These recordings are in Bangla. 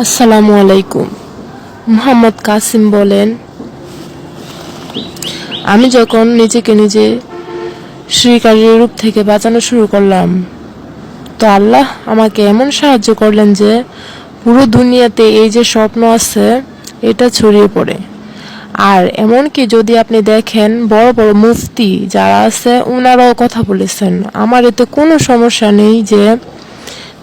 আসসালামু আলাইকুম। মোহাম্মদ কাসিম বলেন, আমি যখন নিজেকে নিজে শিরকের রূপ থেকে বাঁচানো শুরু করলাম, তো আল্লাহ আমাকে এমন সাহায্য করলেন যে পুরো দুনিয়াতে এই যে স্বপ্ন আছে এটা ছড়িয়ে পড়ে। আর এমনকি যদি আপনি দেখেন বড় বড় মুফতি যারা আছে ওনারাও কথা বলেছেন, আমার এতে কোনো সমস্যা নেই যে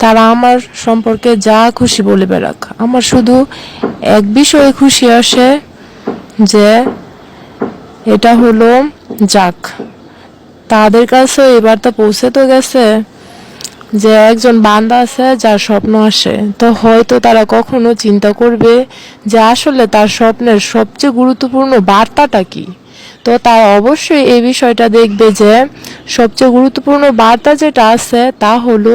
তারা আমার সম্পর্কে যা খুশি বলে বেড়াক। আমার শুধু এক বিষয়ে খুশি আসে যে এটা হলো যাক, তাদের কাছে এবার তো পৌঁছে তো গেছে যে একজন বান্দা আছে যার স্বপ্ন আসে, তো হয়তো তারা কখনো চিন্তা করবে যে আসলে তার স্বপ্নের সবচেয়ে গুরুত্বপূর্ণ বার্তাটা কি। তো তারা অবশ্যই এই বিষয়টা দেখবে যে সবচেয়ে গুরুত্বপূর্ণ বার্তা যেটা আছে তা হলো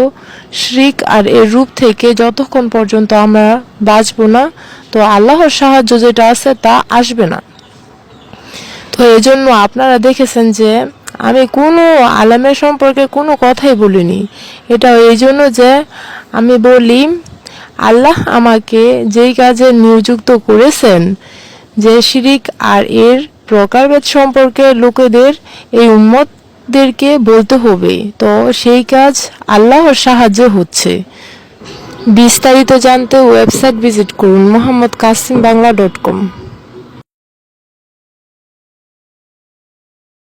শিরক আর এর রূপ থেকে যতক্ষণ পর্যন্ত আমরা বাঁচবো না, তো আল্লাহর সাহায্য যেটা আছে তা আসবে না। তো এই জন্য আপনারা দেখেছেন যে আমি কোনো আলেমের সম্পর্কে কোনো কথাই বলিনি। এটা এই জন্য যে আমি বলি আল্লাহ আমাকে যেই কাজে নিযুক্ত করেছেন, যে শিরক আর এর প্রকারভেদ সম্পর্কে লোকেদের এই উম্মতদেরকে বলতে হবে, তো সেই কাজ আল্লাহর সাহায্যে হচ্ছে। বিস্তারিত জানতে ওয়েবসাইট ভিজিট করুন mohammedkasim.bangla.com।